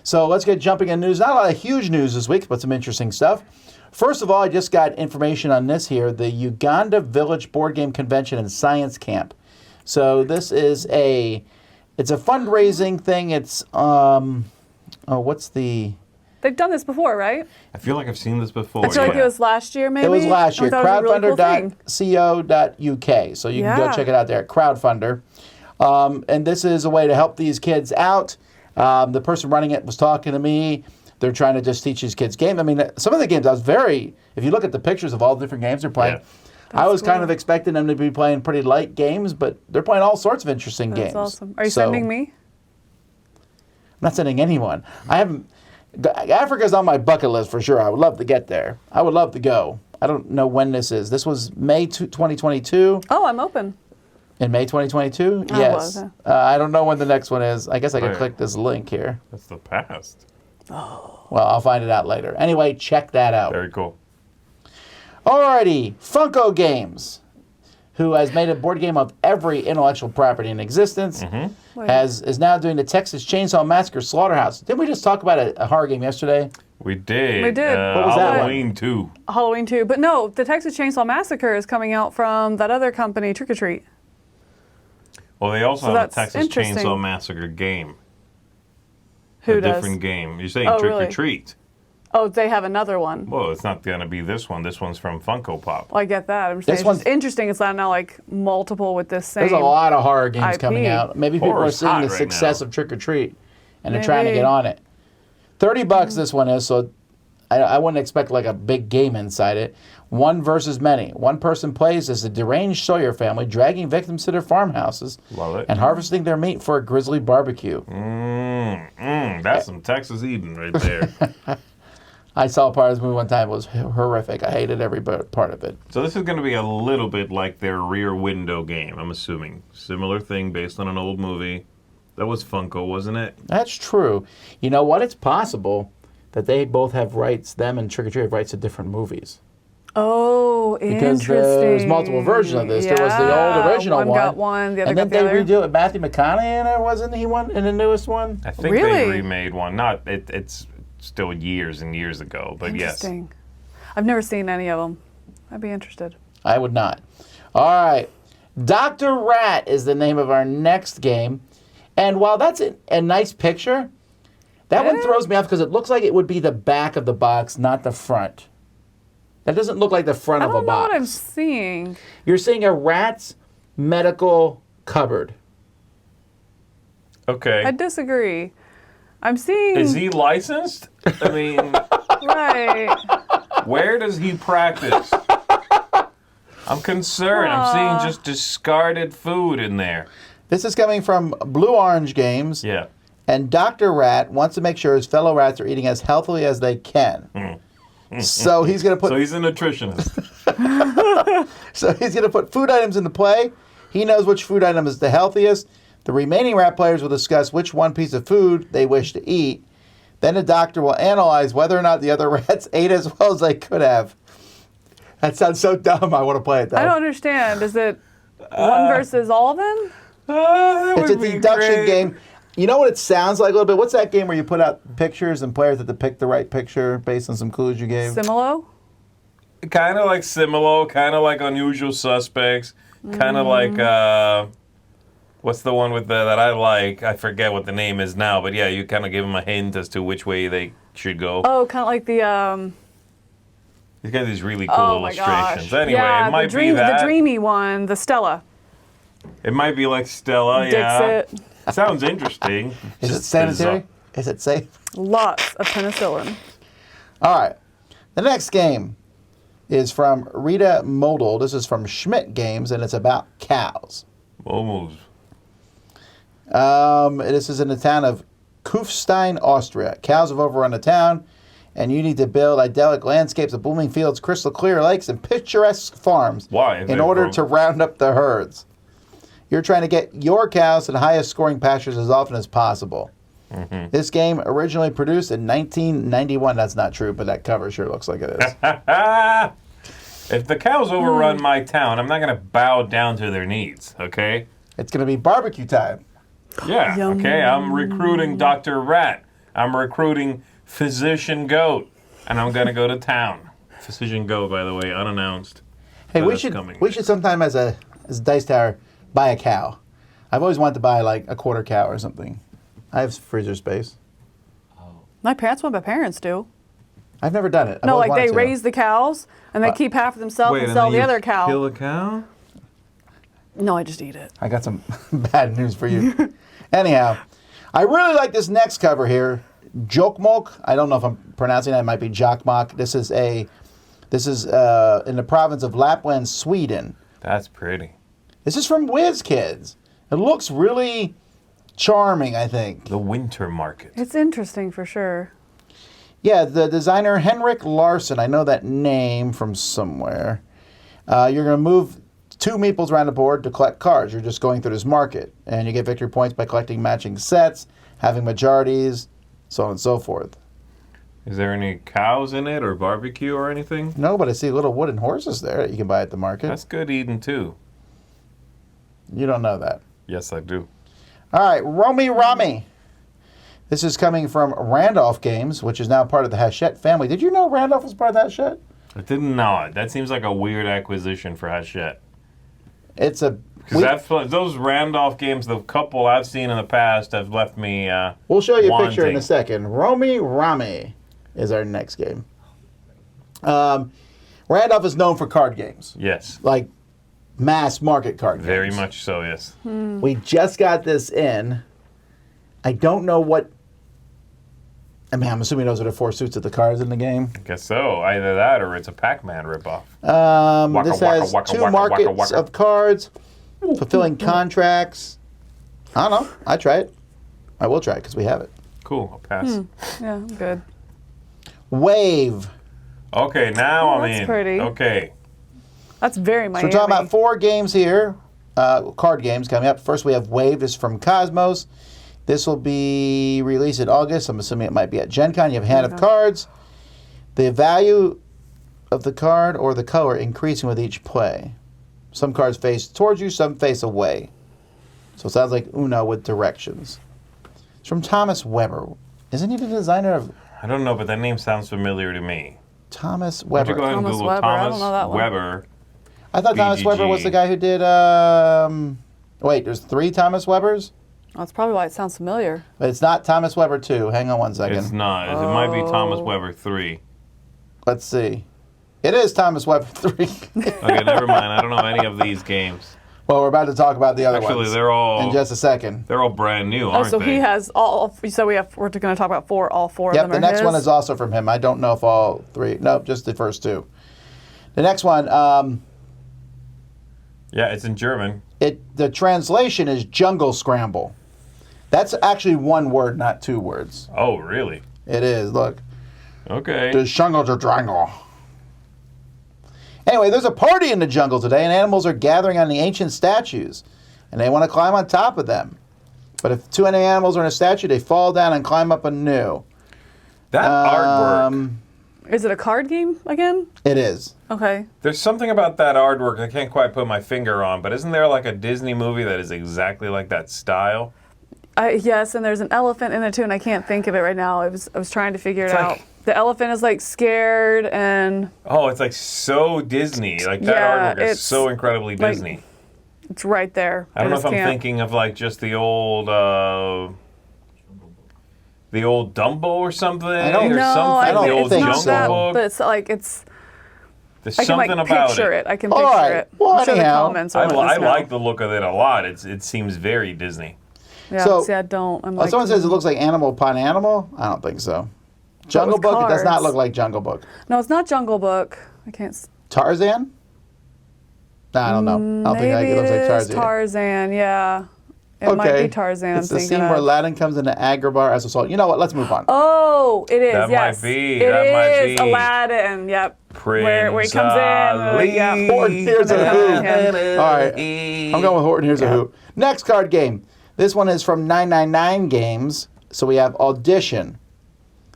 So let's get jumping in news. Not a lot of huge news this week, but some interesting stuff. First of all, I just got information on this here, the Uganda Village Board Game Convention and Science Camp. So this is it's a fundraising thing. It's, They've done this before, right? I feel like I've seen this before. I feel like it was last year, maybe? It was last year. Crowdfunder.co.uk. So you can go check it out there at Crowdfunder. And this is a way to help these kids out. The person running it was talking to me. They're trying to just teach these kids games. I mean, some of the games if you look at the pictures of all the different games they're playing, I was kind of expecting them to be playing pretty light games, but they're playing all sorts of interesting games. That's awesome. Are you sending me? I'm not sending anyone. Africa's on my bucket list for sure. I would love to get there. I would love to go. I don't know when this is. This was May 2022. Oh, I'm open. In May 2022? Yes. I don't know when the next one is. I guess I could click this link here. That's the past. Oh. Well, I'll find it out later. Anyway, check that out. Very cool. Alrighty. Funko Games, who has made a board game of every intellectual property in existence, is now doing the Texas Chainsaw Massacre Slaughterhouse. Didn't we just talk about a horror game yesterday? We did. We did. What was that Halloween 2. Halloween 2. But no, the Texas Chainsaw Massacre is coming out from that other company, Trick or Treat. Well, they also have a Texas Chainsaw Massacre game. Who does? Different game. You're saying Trick or Treat. Oh, they have another one. Well, it's not going to be this one. This one's from Funko Pop. Well, I get that. I'm saying it's interesting. It's not now like multiple with this same There's a lot of horror games IP. coming out. Maybe people are seeing the success of Trick or Treat, and they're trying to get on it. $30 this one is, so I wouldn't expect like a big game inside it. One versus many. One person plays as the deranged Sawyer family, dragging victims to their farmhouses and harvesting their meat for a grisly barbecue. That's some Texas eating right there. I saw part of this movie one time. It was horrific. I hated every part of it. So this is going to be a little bit like their Rear Window game, I'm assuming. Similar thing based on an old movie. That was Funko, wasn't it? That's true. You know what? It's possible that they both have rights, them and Trick or Treat have rights to different movies. Oh, interesting. Because there's multiple versions of this. There was the old original one. One got one, the other got the other. And then they redo it. Matthew McConaughey in it, wasn't he one in the newest one? I think they remade one. It's still years and years ago, but yes. Interesting. I've never seen any of them. I'd be interested. I would not. All right. Dr. Rat is the name of our next game. And while that's a nice picture, that one throws me off because it looks like it would be the back of the box, not the front. That doesn't look like the front of a box. I don't know what I'm seeing. You're seeing a rat's medical cupboard. Okay. I disagree. I'm seeing... Is he licensed? I mean... Right. Where does he practice? I'm concerned. I'm seeing just discarded food in there. This is coming from Blue Orange Games. Yeah. And Dr. Rat wants to make sure his fellow rats are eating as healthily as they can. So he's going to put... So he's a nutritionist. So he's going to put food items into play. He knows which food item is the healthiest. The remaining rat players will discuss which one piece of food they wish to eat. Then the doctor will analyze whether or not the other rats ate as well as they could have. That sounds so dumb. I want to play it, though. I don't understand. Is it one versus all then? It's a deduction game. You know what it sounds like a little bit? What's that game where you put out pictures and players have to pick the right picture based on some clues you gave? Similo? Kind of like Similo, kind of like Unusual Suspects, kind of like, what's the one with that I like? I forget what the name is now, but yeah, you kind of give them a hint as to which way they should go. Oh, kind of like the... He's got these really cool illustrations. Anyway, yeah, it might be that. The dreamy one, the Stella. It might be like Stella, yeah. Dixit. Sounds interesting. Is it sanitary? Is it safe? Lots of penicillin. All right. The next game is from Rita Model. This is from Schmidt Games, and it's about cows. Almost. This is in the town of Kufstein, Austria. Cows have overrun the town, and you need to build idyllic landscapes of blooming fields, crystal clear lakes, and picturesque farms in order to round up the herds. You're trying to get your cows to the highest scoring pastures as often as possible. This game originally produced in 1991. That's not true, but that cover sure looks like it is. If the cows overrun my town, I'm not going to bow down to their needs, okay? It's going to be barbecue time. Yeah, okay, I'm recruiting Dr. Rat. I'm recruiting Physician Goat, and I'm going to go to town. Physician Goat, by the way, unannounced. Hey, we should sometime as a Dice Tower buy a cow. I've always wanted to buy like a quarter cow or something. I have freezer space. My parents do. I've never done it. No, like they raise the cows and they keep half of themselves and sell the other cow. Kill a cow? No, I just eat it. I got some bad news for you. Anyhow, I really like this next cover here. Jokmok. I don't know if I'm pronouncing that. It might be Jokmok. This is in the province of Lapland, Sweden. That's pretty. This is from WizKids. It looks really charming, I think. The winter market. It's interesting for sure. Yeah, the designer Henrik Larsson. I know that name from somewhere. You're going to move 2 meeples around the board to collect cards. You're just going through this market. And you get victory points by collecting matching sets, having majorities, so on and so forth. Is there any cows in it or barbecue or anything? No, but I see little wooden horses there that you can buy at the market. That's good eating, too. You don't know that. Yes, I do. All right, Romy. This is coming from Randolph Games, which is now part of the Hachette family. Did you know Randolph was part of the Hachette? I didn't know it. That seems like a weird acquisition for Hachette. It's a... Because those Randolph games, the couple I've seen in the past, have left me We'll show you a wanting. picture in a second. Romy is our next game. Randolph is known for card games. Yes. Like mass market card games. Very much so, yes. We just got this in. I don't know what... I mean, I'm assuming those are the 4 suits of the cards in the game. I guess so. Either that or it's a Pac-Man ripoff. This has 2 markets of cards, fulfilling contracts. I don't know. I try it. I will try it because we have it. Cool. I'll pass. Yeah, I'm good. Wave. Okay, now I'm that's in. pretty. Okay. That's very Miami. So we're talking about 4 games here, card games coming up. First we have Wave. This is from Cosmos. This will be released in August. I'm assuming it might be at Gen Con. You have a hand of cards. The value of the card or the color increasing with each play. Some cards face towards you, some face away. So it sounds like Uno with directions. It's from Thomas Weber. Isn't he the designer of... I don't know, but that name sounds familiar to me. Thomas Why don't Weber. you go ahead and Thomas Google Weber. I don't know that Thomas one. Weber. I thought Thomas BGG. Weber was the guy who did... Wait, there's 3 Thomas Webers? That's probably why it sounds familiar. But it's not Thomas Weber 2. Hang on one second. It's not. It might be Thomas Weber 3. Let's see. It is Thomas Weber 3. Okay, never mind. I don't know any of these games. Well, we're about to talk about the other ones. Actually, they're all... in just a second. They're all brand new, aren't so they? he has all. So we're going to talk about all four of them. Yep, the next one is also from him. I don't know if all 3. No, just the first 2. The next one, yeah, it's in German. the translation is Jungle Scramble. That's actually 1 word, not 2 words. Oh, really? It is, look. Okay. The jungle to triangle. Anyway, there's a party in the jungle today, and animals are gathering on the ancient statues, and they want to climb on top of them. But if too many animals are in a statue, they fall down and climb up anew. That artwork. Is it a card game again? It is. Okay. There's something about that artwork I can't quite put my finger on, but isn't there like a Disney movie that is exactly like that style? Yes, and there's an elephant in it too, and I can't think of it right now. I was trying to figure it out. The elephant is like scared and... Oh, it's like so Disney. Like that artwork is so incredibly Disney. It's right there. I don't know if I'm thinking of like just the old Dumbo or something. I don't the old think Jungle so. Book. But it's like it's... There's I can something like about picture it. it. I can All picture right. it. Well, I'm sure the anyhow, comments I will let us know. like the look of it a lot. It seems very Disney. Yeah, So- see, I don't. I'm like, Someone says it looks like Animal upon Animal. I don't think so. Jungle with Book, it does not cards. look like Jungle Book. No, it's not Jungle Book. I can't... Tarzan? I don't know. I don't think Maybe it looks like is Tarzan. Tarzan, yeah. It might be Tarzan. It's the I'm scene thinking where of. Aladdin comes into Agrabah as a salt. You know what? Let's move on. Oh, it is. That yes, might be, It that might is be. Aladdin. Yep. where he Prince comes in. Ali. Yeah. Horton Hears a Who. All right. I'm going with Horton Hears a Who. Next card game. This one is from 999 Games. So we have Audition.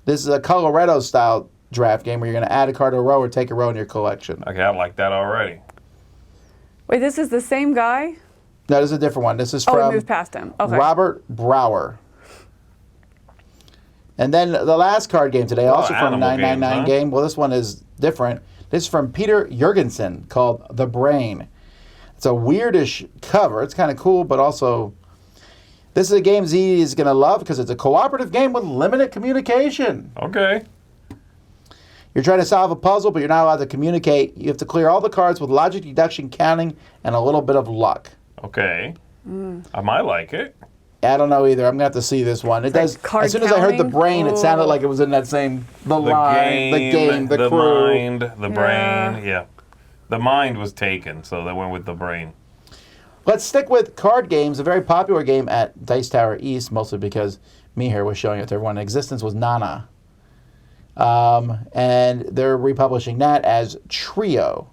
This is a Colorado-style draft game where you're going to add a card to a row or take a row in your collection. Okay, I like that already. Wait, this is the same guy? No, this is a different one. This is Oh, we from moved past him. Okay. Robert Brower. And then the last card game today, also from animal 999 games, huh? game. Well, this one is different. This is from Peter Jurgensen called The Brain. It's a weirdish cover. It's kind of cool, but also this is a game Zee is going to love because it's a cooperative game with limited communication. Okay. You're trying to solve a puzzle, but you're not allowed to communicate. You have to clear all the cards with logic, deduction, counting, and a little bit of luck. Okay. I might like it. I don't know either. I'm gonna have to see this one. It does. Card As soon as I heard The counting? Brain, it sounded like it was in that same the game, the crew. mind, the brain. Yeah, the mind was taken, so they went with the brain. Let's stick with card games. A very popular game at Dice Tower East, mostly because Mihir was showing it to everyone. Existence was Nana, and they're republishing that as Trio.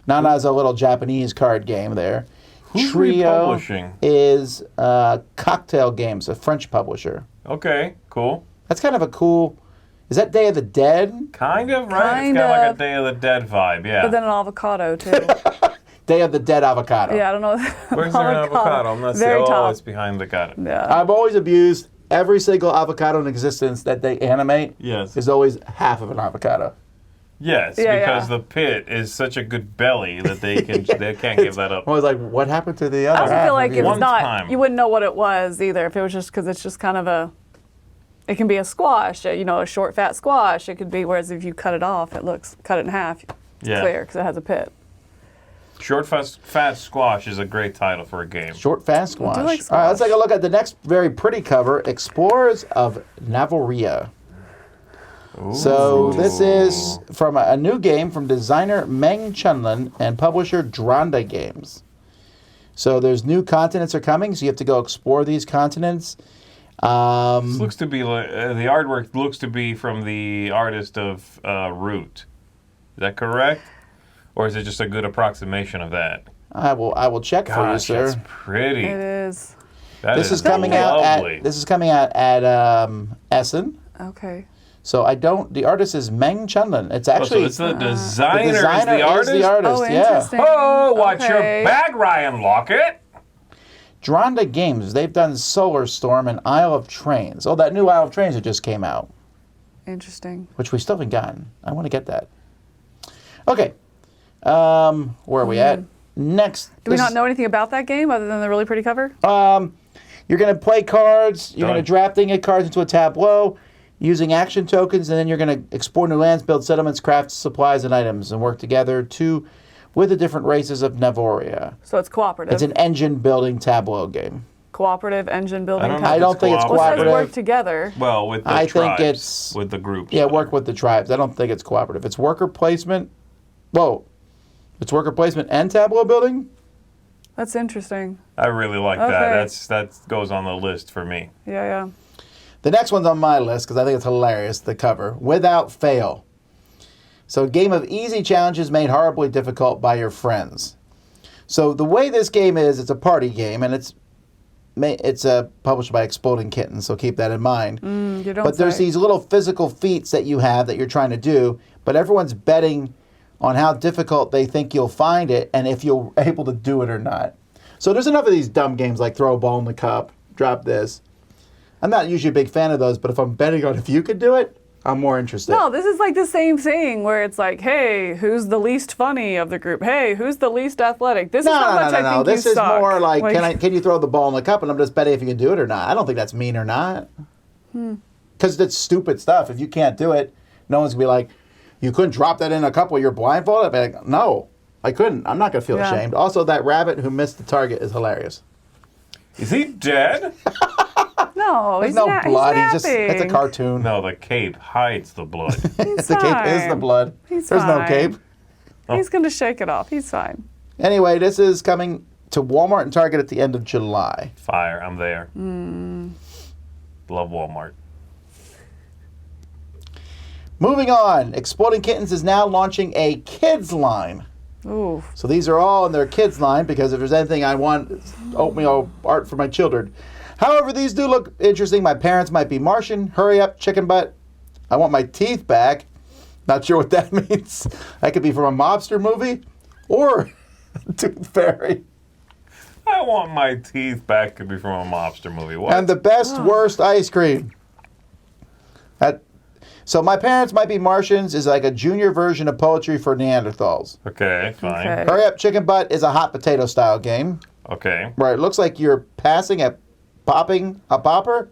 Nana is a little Japanese card game there. Who's Trio republishing? is Cocktail Games, a French publisher. Okay, cool. That's kind of a cool. Is that Day of the Dead? Kind of, right? It's got like a Day of the Dead vibe, yeah. But then an avocado, too. Day of the Dead avocado. Yeah, I don't know. Where's there an avocado? I'm not Very saying. top. Oh, it's behind the avocado. Yeah. I've always abused every single avocado in existence that they animate. Yes. Is always half of an avocado. Yes, Yeah, because yeah. the pit is such a good belly that they can't give that up. I was like, what happened to the I other also half? feel like of if you? One it's not, time. you wouldn't know what it was either. If it was just because it's just kind of it can be a squash, a short fat squash. It could be, whereas if you cut it off, cut it in half, it's clear because it has a pit. Short Fat Squash is a great title for a game. Short, fast squash. like All right, let's squash. take a look at the next very pretty cover, Explorers of Navoria. So this is from a new game from designer Meng Chunlin and publisher Grande Games. So there's new continents are coming, so you have to go explore these continents. This looks to be like, the artwork looks to be from the artist of Root. Is that correct? Or is it just a good approximation of that? I will check for you, Gosh, sir. that's pretty. It is. This is coming out at Essen. Okay. So the artist is Meng Chunlin. It's actually so it's the designer, is the artist. Oh, yeah. interesting. Oh, watch your Okay. back, Ryan Lockett. Grande Games, they've done Solar Storm and Isle of Trains. Oh, that new Isle of Trains that just came out, Interesting. which we still haven't gotten. I want to get that. Okay. Where are we at? Next. Do we not know anything about that game other than the really pretty cover? You're going to play cards. You're Done. going to drafting cards into a tableau using action tokens, and then you're going to explore new lands, build settlements, craft supplies and items, and work together with the different races of Navoria. So it's cooperative. It's an engine building tableau game. Cooperative engine building. I don't think it's Well, it says cooperative. work together. Well, with the I tribes, think it's with the groups. Yeah, work with the tribes. I don't think it's cooperative. It's worker placement. Whoa. It's worker placement and tableau building? That's interesting. I really like Okay. that. That goes on the list for me. Yeah. The next one's on my list because I think it's hilarious, the cover. Without Fail. So a game of easy challenges made horribly difficult by your friends. So the way this game is, it's a party game, and it's published by Exploding Kittens, so keep that in mind. You don't But there's say. these little physical feats that you have that you're trying to do, but everyone's betting on how difficult they think you'll find it and if you're able to do it or not. So there's enough of these dumb games like throw a ball in the cup, drop this. I'm not usually a big fan of those, but if I'm betting on if you could do it, I'm more interested. No, this is like the same thing where it's like, hey, who's the least funny of the group? Hey, who's the least athletic? This is how much I think This you is suck. more like, can you throw the ball in the cup? And I'm just betting if you can do it or not. I don't think that's mean or not. Because it's stupid stuff. If you can't do it, no one's going to be like, you couldn't drop that in a cup while you're blindfolded? I'd be like, no, I couldn't. I'm not going to feel ashamed. Also, that rabbit who missed the target is hilarious. Is he dead? No, There's he's no not, blood. He's It's a cartoon. No, the cape hides the blood. He's The cape is the fine. blood. He's There's no fine. cape. He's going to shake it off. He's fine. Anyway, this is coming to Walmart and Target at the end of July. Fire, I'm there. Love Walmart. Moving on, Exploding Kittens is now launching a kids line. Ooh. So these are all in their kids line because if there's anything I want, it's oatmeal art for my children. However, these do look interesting. My parents might be Martian. Hurry up, chicken butt. I want my teeth back. Not sure what that means. That could be from a mobster movie or Tooth Fairy. I want my teeth back could be from a mobster movie. What? And the best, worst ice cream. So My Parents Might Be Martians is like a junior version of Poetry for Neanderthals. Okay, fine. Okay. Hurry Up Chicken Butt is a hot potato style game. Okay. Where it looks like you're passing a popper.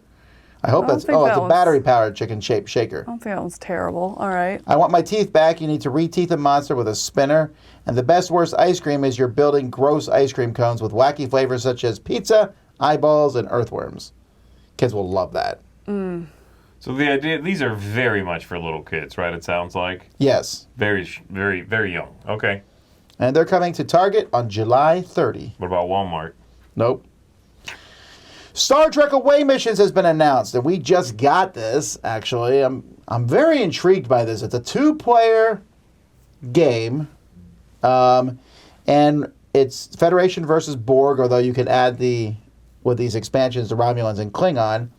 I hope it's a battery-powered chicken-shaped shaker. I don't think that one's terrible. All right. I Want My Teeth Back. You need to re-teeth a monster with a spinner. And the best, worst ice cream is you're building gross ice cream cones with wacky flavors such as pizza, eyeballs, and earthworms. Kids will love that. So the idea, these are very much for little kids, right? It sounds like. Yes. Very, very, very young. Okay. And they're coming to Target on July 30. What about Walmart? Nope. Star Trek Away Missions has been announced, and we just got this, actually. I'm very intrigued by this. It's a 2-player game, and it's Federation versus Borg, although you can add with these expansions, the Romulans and Klingon.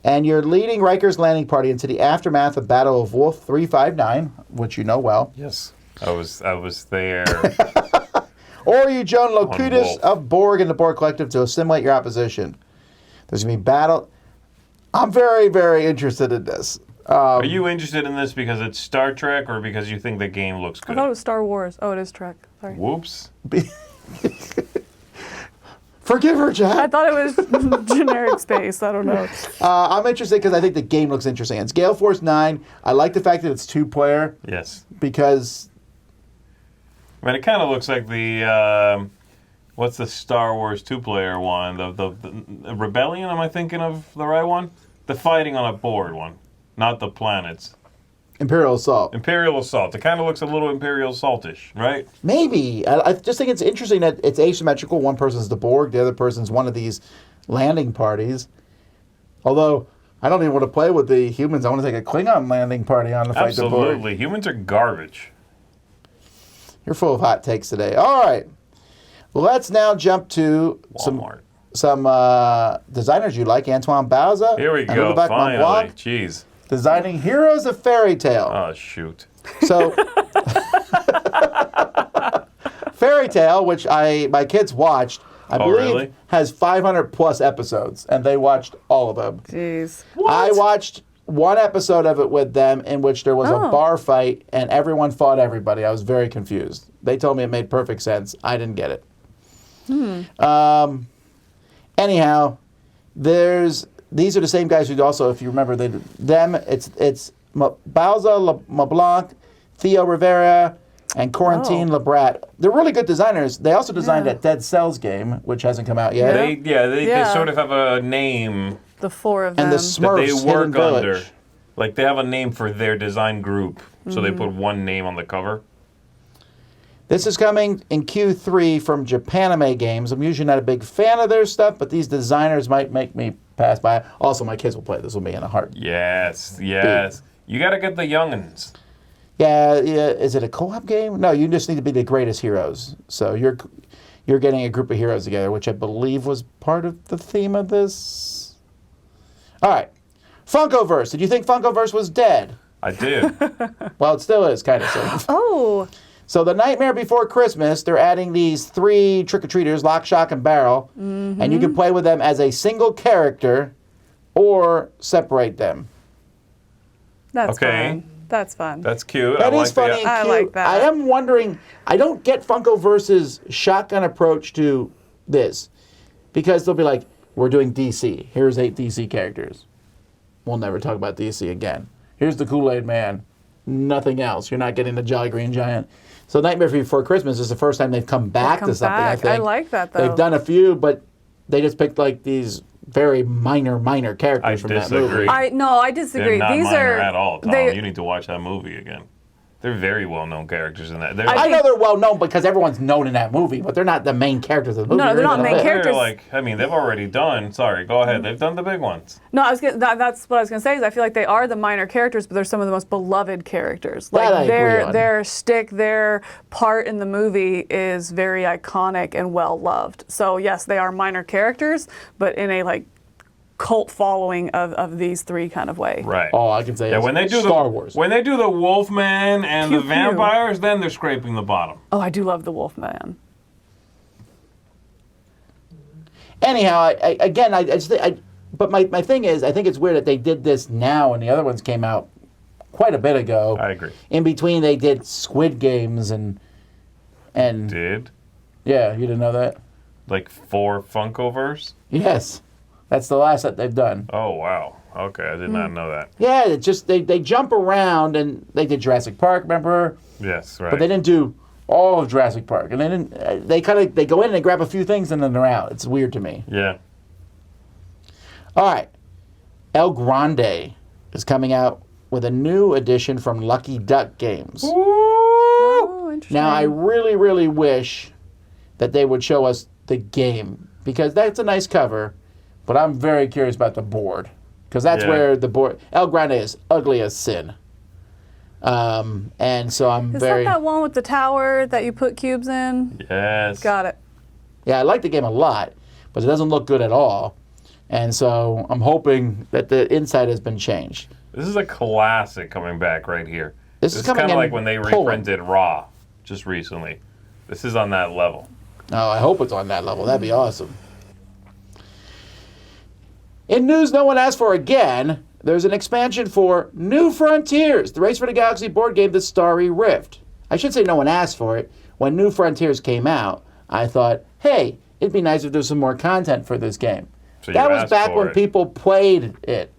And you're leading Riker's landing party into the aftermath of Battle of Wolf 359, which you know well. Yes. I was there. Or you join Locutus of Borg and the Borg Collective to assimilate your opposition. There's going to be battle. I'm very, very interested in this. Are you interested in this because it's Star Trek or because you think the game looks good? I thought it was Star Wars. Oh, it is Trek. Sorry. Whoops. Forgive her, Jack. I thought it was generic space. I don't know. I'm interested because I think the game looks interesting. It's Gale Force 9. I like the fact that it's 2-player. Yes. Because... I mean, it kind of looks like the... what's the Star Wars 2-player one? The Rebellion, am I thinking of the right one? The fighting on a board one, not the planets. Imperial Assault. Imperial Assault. It kind of looks a little Imperial Assault-ish, right? Maybe. I just think it's interesting that it's asymmetrical. One person's the Borg, the other person's one of these landing parties. Although, I don't even want to play with the humans. I want to take a Klingon landing party on to fight the Borg. Absolutely. Humans are garbage. You're full of hot takes today. All right. Well, let's now jump to Walmart. some designers you like. Antoine Bauza. Here we go, finally. Jeez. Designing Heroes of Fairy Tale. Oh, shoot. So, Fairy Tale, which my kids watched, I believe really? has 500 plus episodes, and they watched all of them. Jeez. What? I watched one episode of it with them in which there was a bar fight, and everyone fought everybody. I was very confused. They told me it made perfect sense. I didn't get it. Anyhow, these are the same guys who also, if you remember, it's Bauza LeBlanc, Theo Rivera, and Corentin Lebrat. They're really good designers. They also designed that Dead Cells game, which hasn't come out yet. They sort of have a name. The 4 of them. And the Smurfs that they work Hidden under. Village. Like, they have a name for their design group, so they put one name on the cover. This is coming in Q3 from Japanime Games. I'm usually not a big fan of their stuff, but these designers might make me pass by. Also, my kids will play this with me in a heart. Yes. You got to get the young'uns. Yeah. Is it a co-op game? No, you just need to be the greatest heroes. So you're getting a group of heroes together, which I believe was part of the theme of this. All right. Funkoverse. Did you think Funkoverse was dead? I did. Well, it still is, kind of, sort of. Oh. So the Nightmare Before Christmas, they're adding these 3 trick-or-treaters, Lock, Shock, and Barrel, and you can play with them as a single character or separate them. That's fun. That's fun. That's cute. That is funny and cute. I like that. I am wondering, I don't get Funkoverse's shotgun approach to this, because they'll be like, we're doing DC. Here's 8 DC characters. We'll never talk about DC again. Here's the Kool-Aid Man. Nothing else. You're not getting the Jolly Green Giant. So Nightmare Before Christmas is the first time they've come back to something, I think. I like that, though. They've done a few, but they just picked like these very minor characters from that movie. I disagree. They're not These minor are at all, Tom. You need to watch that movie again. They're very well-known characters in that. I know they're well-known because everyone's known in that movie, but they're not the main characters of the movie. No, they're not main characters. They've already done. Sorry, go ahead. They've done the big ones. No, that's what I was going to say. Is I feel like they are the minor characters, but they're some of the most beloved characters. Like their stick, their part in the movie is very iconic and well-loved. So yes, they are minor characters, but in a cult following of these 3 kind of way. Right. Oh, I can say when they do Star Wars. When they do the Wolfman and the vampires, then they're scraping the bottom. Oh, I do love the Wolfman. But my thing is, I think it's weird that they did this now and the other ones came out quite a bit ago. I agree. In between, they did Squid Games and Did? Yeah, you didn't know that? Like 4 Funkoverse? Yes. That's the last that they've done. Oh, wow. Okay, I did not know that. Yeah, it just they jump around and they did Jurassic Park, remember? Yes, right. But they didn't do all of Jurassic Park. And they didn't they go in and they grab a few things and then they're out. It's weird to me. Yeah. All right. El Grande is coming out with a new edition from Lucky Duck Games. Oh, interesting. Now, I really, really wish that they would show us the game because that's a nice cover, but I'm very curious about the board because that's where the board... El Grande is ugly as sin. And so I'm Is that one with the tower that you put cubes in? Yes. Got it. Yeah, I like the game a lot, but it doesn't look good at all. And so I'm hoping that the inside has been changed. This is a classic coming back right here. This is kind of like when they Poland. reprinted Raw just recently. This is on that level. Oh, I hope it's on that level. That'd be awesome. In news no one asked for again, there's an expansion for New Frontiers, the Race for the Galaxy board game, The Starry Rift. I should say no one asked for it. When New Frontiers came out, I thought, hey, it'd be nice if there's some more content for this game. So that was back when people played it.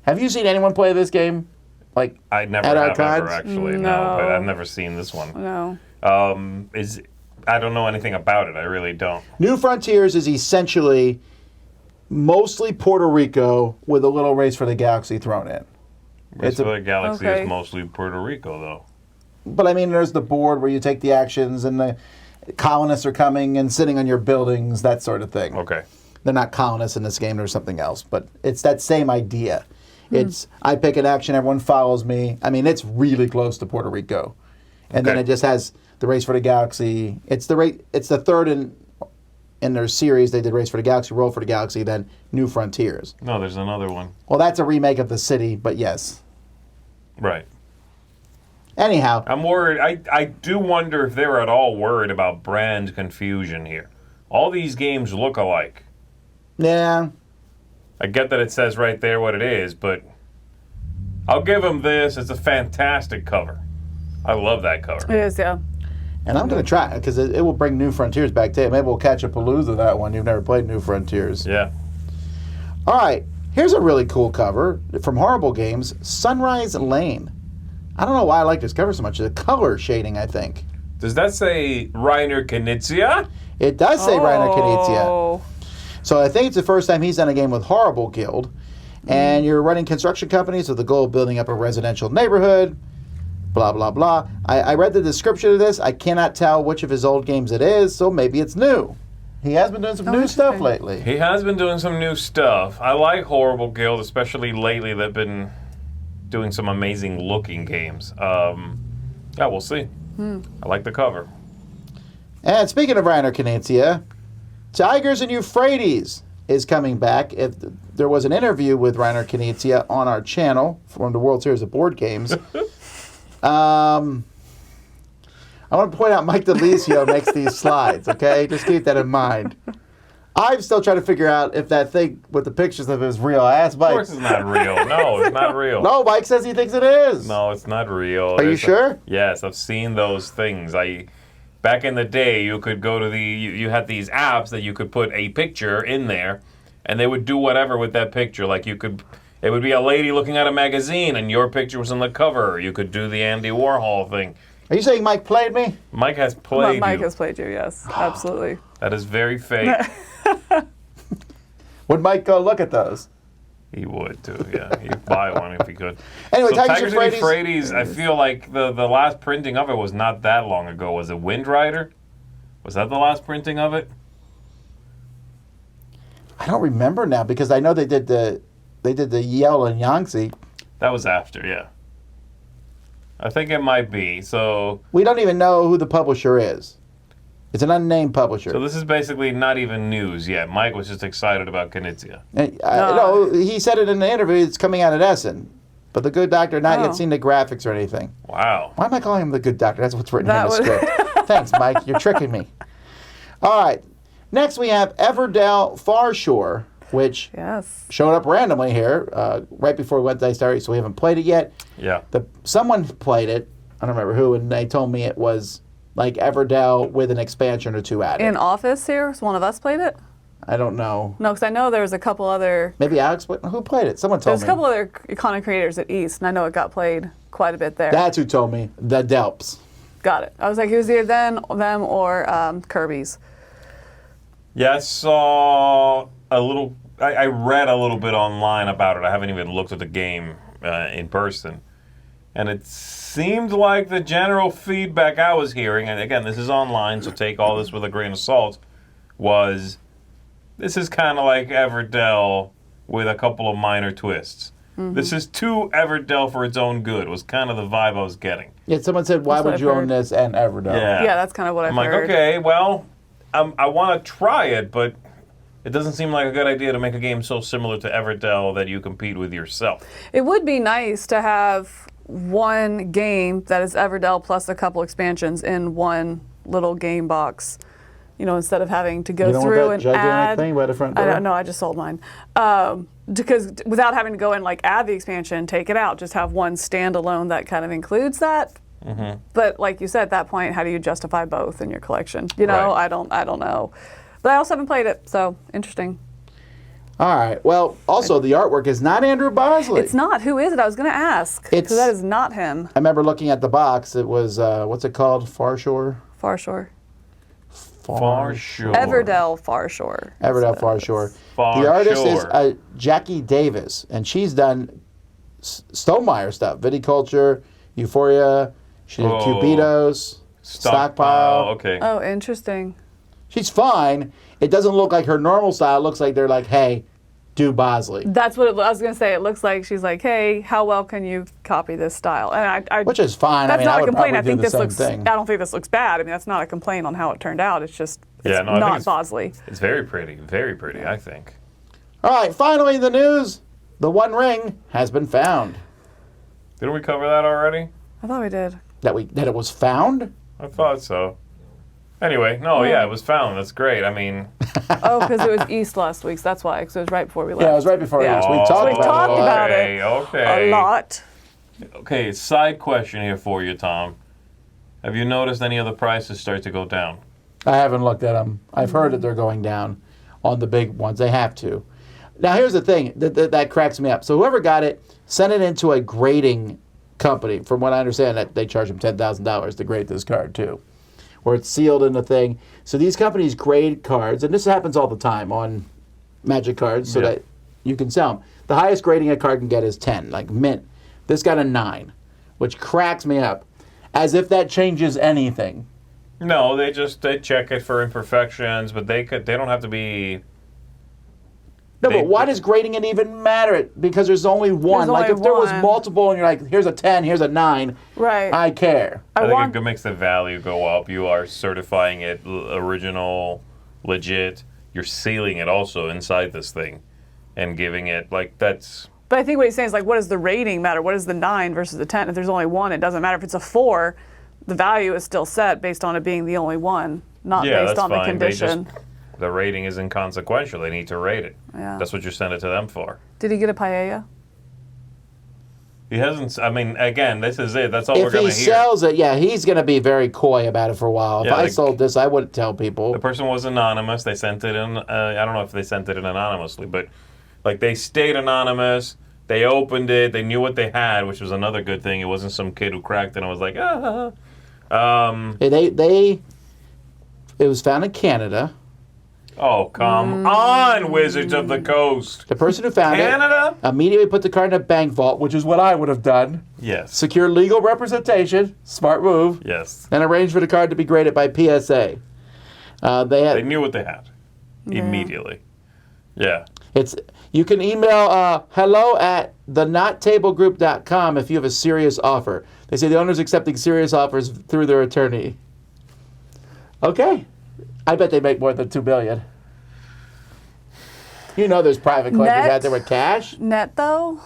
Have you seen anyone play this game? Like I never at our have cons? ever actually, No. but I've never seen this one. No. I don't know anything about it. I really don't. New Frontiers is essentially mostly Puerto Rico with a little Race for the Galaxy thrown in. Race for the Galaxy okay. is mostly Puerto Rico, though. But I mean, there's the board where you take the actions and the colonists are coming and sitting on your buildings, that sort of thing. Okay. They're not colonists in this game, there's something else. But it's that same idea. It's, I pick an action, everyone follows me. I mean, it's really close to Puerto Rico. And then it just has the Race for the Galaxy. It's the third in their series. They did Race for the Galaxy, Roll for the Galaxy, then New Frontiers. No, there's another one. Well, that's a remake of The City, but yes. Right. Anyhow. I'm worried. I do wonder if they're at all worried about brand confusion here. All these games look alike. Yeah. I get that it says right there what it is, but I'll give them this. It's a fantastic cover. I love that cover. It is, yeah. And I'm going to try it because it will bring New Frontiers back to you. Maybe we'll catch a Palooza that one. You've never played New Frontiers. Yeah. All right. Here's a really cool cover from Horrible Games, Sunrise Lane. I don't know why I like this cover so much. The color shading, I think. Does that say Reiner Knizia? It does say Reiner Knizia. Oh. So I think it's the first time he's done a game with Horrible Guild. And you're running construction companies with the goal of building up a residential neighborhood. Blah, blah, blah. I read the description of this. I cannot tell which of his old games it is, so maybe it's new. He has been doing some new stuff lately. He has been doing some new stuff. I like Horrible Guild, especially lately. They've been doing some amazing looking games. Yeah, we'll see. I like the cover. And speaking of Reiner Knizia, Tigris and Euphrates is coming back. If there was an interview with Reiner Knizia on our channel from the World Series of Board Games. I want to point out Mike DeLisio makes these slides, okay? Just keep that in mind. I'm still trying to figure out if that thing with the pictures of it is real. I asked Mike. Of course it's not real. No, it's not real. No, Mike says he thinks it is. No, it's not real. Are you sure? Yes, I've seen those things. Back in the day, you could go to you had these apps that you could put a picture in there, and they would do whatever with that picture. Like it would be a lady looking at a magazine, and your picture was on the cover. You could do the Andy Warhol thing. Are you saying Mike played me? Mike has played you. Mike has played you, yes. Absolutely. That is very fake. Would Mike go look at those? He would, too, yeah. He'd buy one if he could. Anyway, so Tigris and Euphrates, I feel like the last printing of it was not that long ago. Was it Wind Rider? Was that the last printing of it? I don't remember now because I know they did the Yell and Yangtze. That was after, yeah. I think it might be. So we don't even know who the publisher is. It's an unnamed publisher. So this is basically not even news yet. Mike was just excited about Knizia. No, he said it in the interview. It's coming out at Essen. But the Good Doctor not yet seen the graphics or anything. Wow. Why am I calling him the Good Doctor? That's what's written in the script. Thanks, Mike. You're tricking me. All right. Next we have Everdell Farshore. which showed up randomly here right before we went to Dice so we haven't played it yet. Yeah. Someone played it, I don't remember who, and they told me it was like Everdell with an expansion or two added. In Office here, so one of us played it? I don't know. No, because I know there was a couple other... Maybe Alex, who played it? Someone told me. There's a couple other content creators at East, and I know it got played quite a bit there. That's who told me. The Delps. Got it. I was like, it was either them or Kirby's. Yeah, I saw a little... I read a little bit online about it. I haven't even looked at the game in person. And it seemed like the general feedback I was hearing, and again, this is online, so take all this with a grain of salt, was this is kind of like Everdell with a couple of minor twists. Mm-hmm. This is too Everdell for its own good, was kind of the vibe I was getting. Yeah, someone said, why would you own this and Everdell? Yeah, that's kind of what I've heard. I'm like, okay, well, I want to try it, but it doesn't seem like a good idea to make a game so similar to Everdell that you compete with yourself. It would be nice to have one game that is Everdell plus a couple expansions in one little game box. You know, instead of having to go through and add. Thing by the front door? I don't know. I just sold mine. Because without having to go and like add the expansion, take it out, just have one standalone that kind of includes that. Mm-hmm. But like you said, at that point, how do you justify both in your collection? You know, right. I don't know. But I also haven't played it, so interesting. All right. Well, also the artwork is not Andrew Bosley. It's not. Who is it? I was going to ask. Because that is not him. I remember looking at the box. It was what's it called? Farshore. Farshore. Everdell Farshore. Everdell Farshore. The artist is Jackie Davis, and she's done Stonemaier stuff, Viticulture, Euphoria. She did Cubitos, Stockpile. Okay. Oh, interesting. She's fine. It doesn't look like her normal style. It looks like they're like, hey, do Bosley. That's what I was going to say. It looks like she's like, hey, how well can you copy this style? And which is fine. That's not a complaint. I think this looks. I don't think this looks bad. I mean, that's not a complaint on how it turned out. It's just not Bosley. It's very pretty. Very pretty, I think. All right. Finally, the news. The One Ring has been found. Didn't we cover that already? I thought we did. That it was found? I thought so. Anyway, it was found. That's great. I mean... Oh, because it was East last week, so that's why. Because it was right before we left. Yeah, it was right before East. We talked about it. Okay. A lot. Okay, side question here for you, Tom. Have you noticed any of the prices start to go down? I haven't looked at them. I've heard that they're going down on the big ones. They have to. Now, here's the thing that cracks me up. So whoever got it, sent it into a grading company. From what I understand, that they charge them $10,000 to grade this card, too. Or it's sealed in the thing. So these companies grade cards, and this happens all the time on Magic cards so that you can sell them. The highest grading a card can get is 10, like mint. This got a 9, which cracks me up. As if that changes anything. No, they check it for imperfections, but they don't have to be... No, but why does grading it even matter? Because there's only one. If there was multiple and you're like, here's a 10, here's a 9, right? I care. I think it makes the value go up. You are certifying it original, legit. You're sealing it also inside this thing and giving it, that's... But I think what he's saying is, what does the rating matter? What is the 9 versus the 10? If there's only one, it doesn't matter. If it's a 4, the value is still set based on it being the only one, not based on the condition. The rating is inconsequential. They need to rate it. Yeah. That's what you send it to them for. Did he get a paella? He hasn't. I mean, again, this is it. That's all we're going to hear. If he sells it, he's going to be very coy about it for a while. If I sold this, I wouldn't tell people. The person was anonymous. They sent it in. I don't know if they sent it in anonymously, but they stayed anonymous. They opened it. They knew what they had, which was another good thing. It wasn't some kid who cracked it and was like, It was found in Canada. Oh, come on, Wizards of the Coast. The person who found it immediately put the card in a bank vault, which is what I would have done. Yes. Secure legal representation, smart move. Yes. And arrange for the card to be graded by PSA. They knew what they had immediately. Yeah. You can email hello@thenottablegroup.com if you have a serious offer. They say the owner's accepting serious offers through their attorney. Okay. I bet they make more than $2 billion. You know there's private collectors out there with cash. Net, though?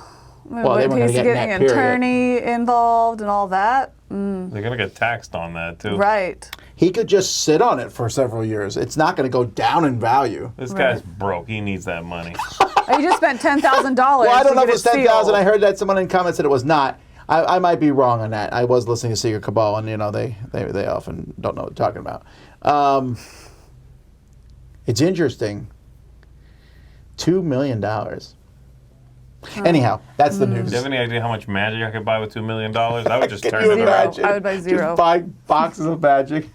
Well, they weren't going to get net, getting an attorney involved and all that. They're going to get taxed on that, too. Right. He could just sit on it for several years. It's not going to go down in value. This guy's broke. He needs that money. He just spent $10,000. Well, I don't know if it's 10,000. I heard that someone in comments said it was not. I might be wrong on that. I was listening to Secret Cabal, and they often don't know what they're talking about. It's interesting. $2 million. Anyhow, that's the news. Do you have any idea how much magic I could buy with $2 million? I would just turn you it around. imagine? I would buy 0. Just buy boxes of magic.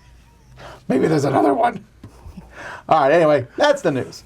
Maybe there's another one. All right, anyway, that's the news.